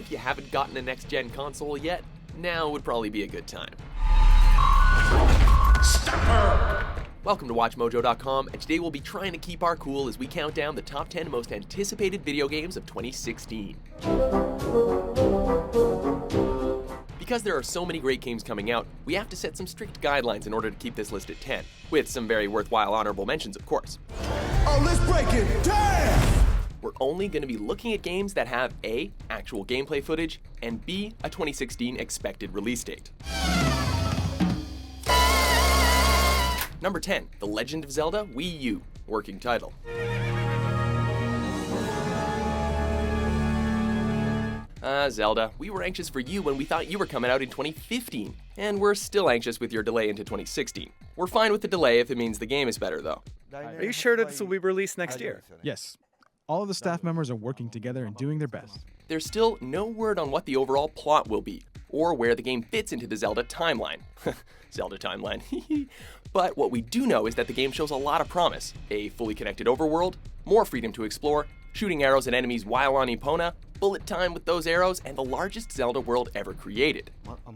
if you haven't gotten a next-gen console yet, now would probably be a good time. Welcome to WatchMojo.com, and today we'll be trying to keep our cool as we count down the top 10 most anticipated video games of 2016. Because there are so many great games coming out, we have to set some strict guidelines in order to keep this list at 10, with some very worthwhile honorable mentions, of course. Oh, let's break it down! We're only going to be looking at games that have A, actual gameplay footage, and B, a 2016 expected release date. Number 10, The Legend of Zelda Wii U, working title. Zelda, we were anxious for you when we thought you were coming out in 2015, and we're still anxious with your delay into 2016. We're fine with the delay if it means the game is better, though. Are you sure that this will be released next year? Yes. All of the staff members are working together and doing their best. There's still no word on what the overall plot will be, or where the game fits into the Zelda timeline. Zelda timeline. But what we do know is that the game shows a lot of promise. A fully connected overworld, more freedom to explore, shooting arrows at enemies while on Epona, bullet time with those arrows, and the largest Zelda world ever created.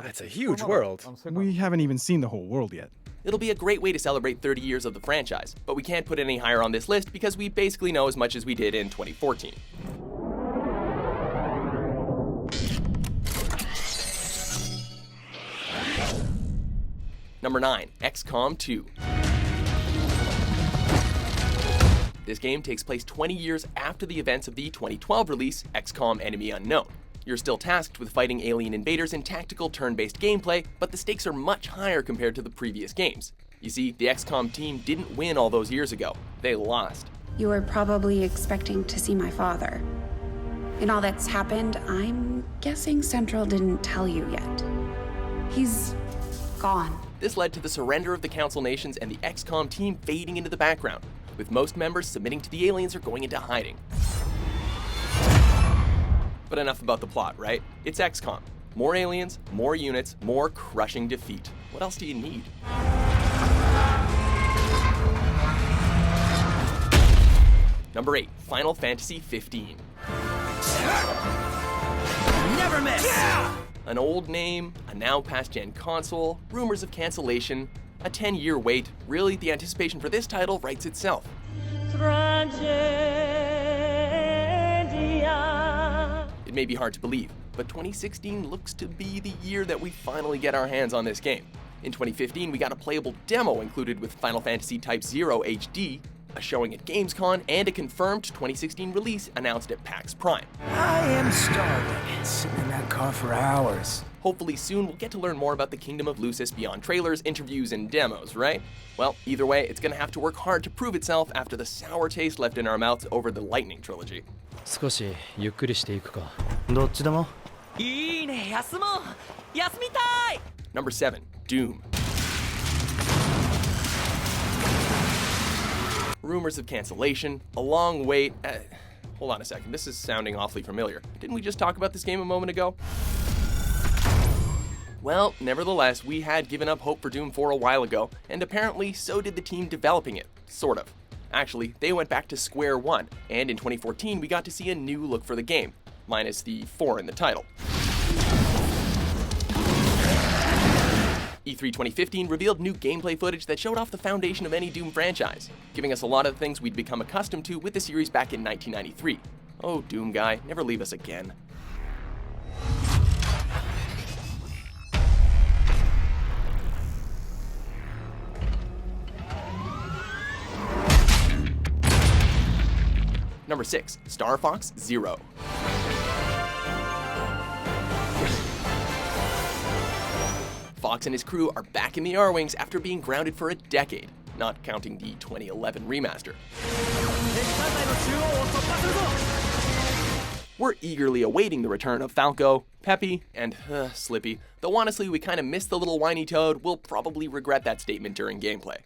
That's a huge world. We haven't even seen the whole world yet. It'll be a great way to celebrate 30 years of the franchise, but we can't put it any higher on this list because we basically know as much as we did in 2014. Number 9, XCOM 2. This game takes place 20 years after the events of the 2012 release, XCOM Enemy Unknown. You're still tasked with fighting alien invaders in tactical turn-based gameplay, but the stakes are much higher compared to the previous games. You see, the XCOM team didn't win all those years ago. They lost. You were probably expecting to see my father. In all that's happened, I'm guessing Central didn't tell you yet. He's gone. This led to the surrender of the Council Nations and the XCOM team fading into the background, with most members submitting to the aliens or going into hiding. But enough about the plot, right? It's XCOM. More aliens, more units, more crushing defeat. What else do you need? Number 8, Final Fantasy 15. Never miss! Yeah! An old name, a now past-gen console, rumors of cancellation, a 10-year wait. Really, the anticipation for this title writes itself. It may be hard to believe, but 2016 looks to be the year that we finally get our hands on this game. In 2015, we got a playable demo included with Final Fantasy Type 0 HD, a showing at Gamescom, and a confirmed 2016 release announced at PAX Prime. I am starving, sitting in that car for hours. Hopefully soon we'll get to learn more about the Kingdom of Lucis beyond trailers, interviews, and demos, right? Well, either way, it's gonna have to work hard to prove itself after the sour taste left in our mouths over the Lightning trilogy. 少しゆっくりしていくか。どっちでも。いいね、休もう。休みたい。Number 7, Doom. Rumors of cancellation, a long wait. Hold on a second, this is sounding awfully familiar. Didn't we just talk about this game a moment ago? Well, nevertheless, we had given up hope for Doom 4 a while ago, and apparently so did the team developing it, sort of. Actually, they went back to square one, and in 2014 we got to see a new look for the game, minus the 4 in the title. E3 2015 revealed new gameplay footage that showed off the foundation of any Doom franchise, giving us a lot of the things we'd become accustomed to with the series back in 1993. Oh, Doom guy, never leave us again. Number 6, Star Fox Zero. Fox and his crew are back in the R-Wings after being grounded for a decade, not counting the 2011 remaster. We're eagerly awaiting the return of Falco, Peppy, and Slippy, though honestly we kinda missed the little whiny toad. We'll probably regret that statement during gameplay.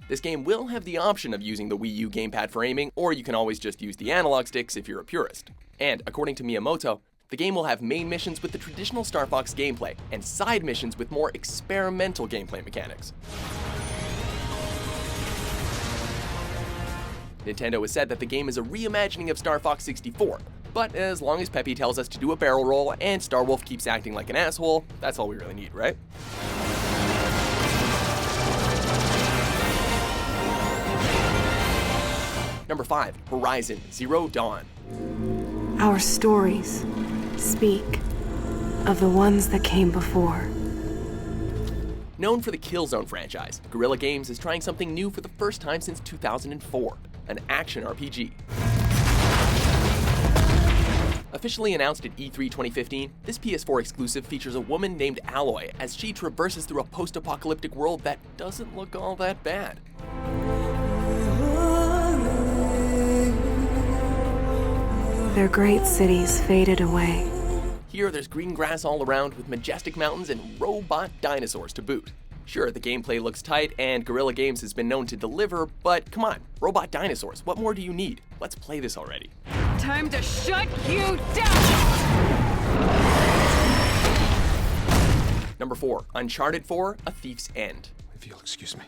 This game will have the option of using the Wii U gamepad for aiming, or you can always just use the analog sticks if you're a purist. And according to Miyamoto, the game will have main missions with the traditional Star Fox gameplay, and side missions with more experimental gameplay mechanics. Nintendo has said that the game is a reimagining of Star Fox 64, but as long as Peppy tells us to do a barrel roll and Starwolf keeps acting like an asshole, that's all we really need, right? Number 5, Horizon Zero Dawn. Our stories speak of the ones that came before. Known for the Killzone franchise, Guerrilla Games is trying something new for the first time since 2004, an action RPG. Officially announced at E3 2015, this PS4 exclusive features a woman named Aloy as she traverses through a post-apocalyptic world that doesn't look all that bad. Their great cities faded away. Here, there's green grass all around with majestic mountains and robot dinosaurs to boot. Sure, the gameplay looks tight and Guerrilla Games has been known to deliver, but come on, robot dinosaurs, what more do you need? Let's play this already. Time to shut you down! Number 4, Uncharted 4, A Thief's End. If you'll excuse me.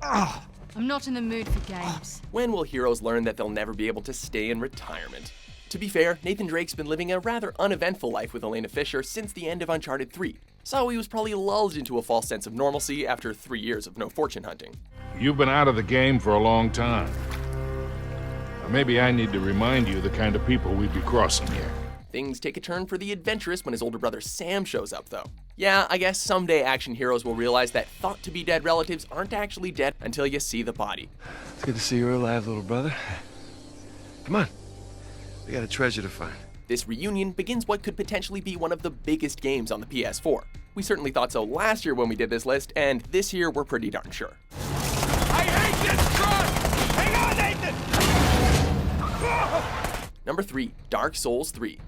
I'm not in the mood for games. When will heroes learn that they'll never be able to stay in retirement? To be fair, Nathan Drake's been living a rather uneventful life with Elena Fisher since the end of Uncharted 3, so he was probably lulled into a false sense of normalcy after 3 years of no fortune hunting. You've been out of the game for a long time. Or maybe I need to remind you the kind of people we'd be crossing here. Things take a turn for the adventurous when his older brother Sam shows up, though. Yeah, I guess someday action heroes will realize that thought-to-be-dead relatives aren't actually dead until you see the body. It's good to see you're alive, little brother. Come on. We got a treasure to find. This reunion begins what could potentially be one of the biggest games on the PS4. We certainly thought so last year when we did this list, and this year we're pretty darn sure. I hate this truck! Hang on, Nathan! Number 3, Dark Souls 3.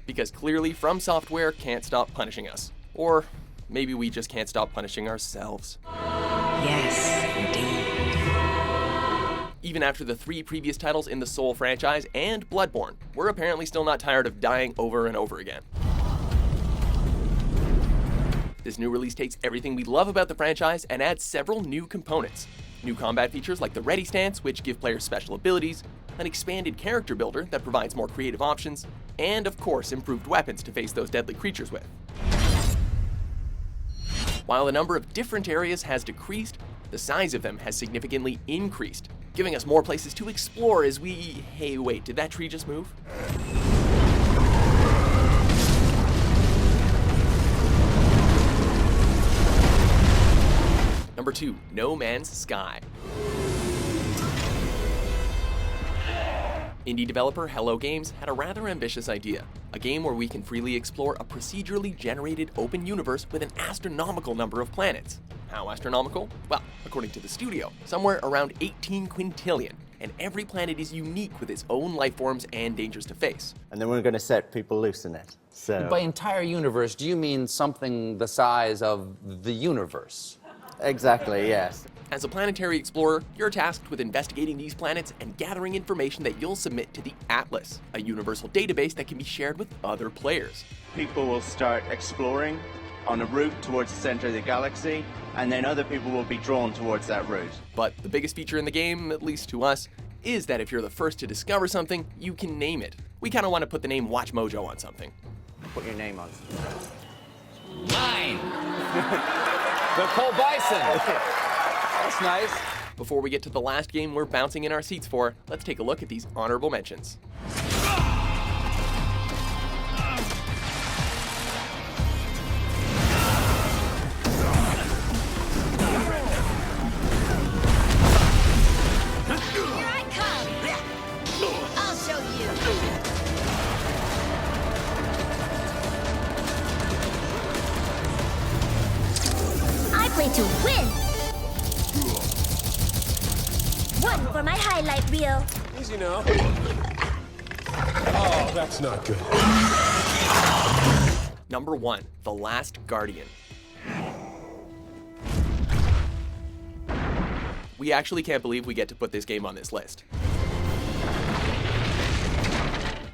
Because clearly From Software can't stop punishing us. Or maybe we just can't stop punishing ourselves. Yes, indeed. Even after the 3 previous titles in the Soul franchise and Bloodborne, we're apparently still not tired of dying over and over again. This new release takes everything we love about the franchise and adds several new components. New combat features like the Ready Stance, which give players special abilities, an expanded character builder that provides more creative options, and of course improved weapons to face those deadly creatures with. While the number of different areas has decreased, the size of them has significantly increased, giving us more places to explore as we... Hey, wait, did that tree just move? Number 2, No Man's Sky. Indie developer Hello Games had a rather ambitious idea, a game where we can freely explore a procedurally generated open universe with an astronomical number of planets. How astronomical? Well, according to the studio, somewhere around 18 quintillion, and every planet is unique with its own life forms and dangers to face. And then we're going to set people loose in it. So by entire universe, do you mean something the size of the universe? Exactly, yes. As a planetary explorer, you're tasked with investigating these planets and gathering information that you'll submit to the Atlas, a universal database that can be shared with other players. People will start exploring on a route towards the center of the galaxy, and then other people will be drawn towards that route. But the biggest feature in the game, at least to us, is that if you're the first to discover something, you can name it. We kind of want to put the name WatchMojo on something. Put your name on. Mine! The Cole Bison! That's nice. Before we get to the last game we're bouncing in our seats for, let's take a look at these honorable mentions. To win! One for my highlight reel. Easy now. Oh, that's not good. Number 1, The Last Guardian. We actually can't believe we get to put this game on this list.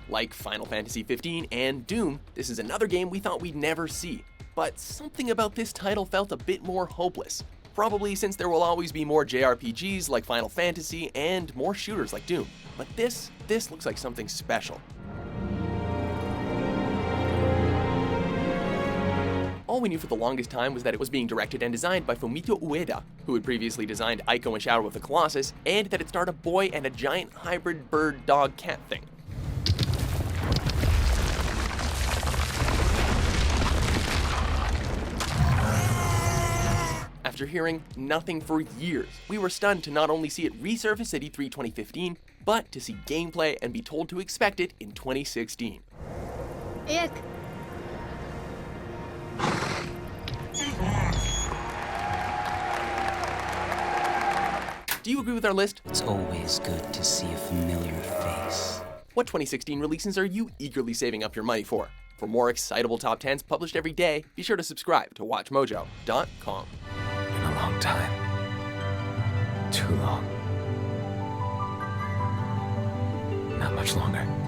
Like Final Fantasy XV and Doom, this is another game we thought we'd never see. but something about this title felt a bit more hopeless. Probably since there will always be more JRPGs like Final Fantasy and more shooters like Doom. But this looks like something special. All we knew for the longest time was that it was being directed and designed by Fumito Ueda, who had previously designed Ico and Shadow of the Colossus, and that it starred a boy and a giant hybrid bird-dog-cat thing. After hearing nothing for years, we were stunned to not only see it resurface at E3 2015, but to see gameplay and be told to expect it in 2016. Ick. Do you agree with our list? It's always good to see a familiar face. What 2016 releases are you eagerly saving up your money for? For more excitable top 10s published every day, be sure to subscribe to WatchMojo.com. Been a long time. Too long. Not much longer.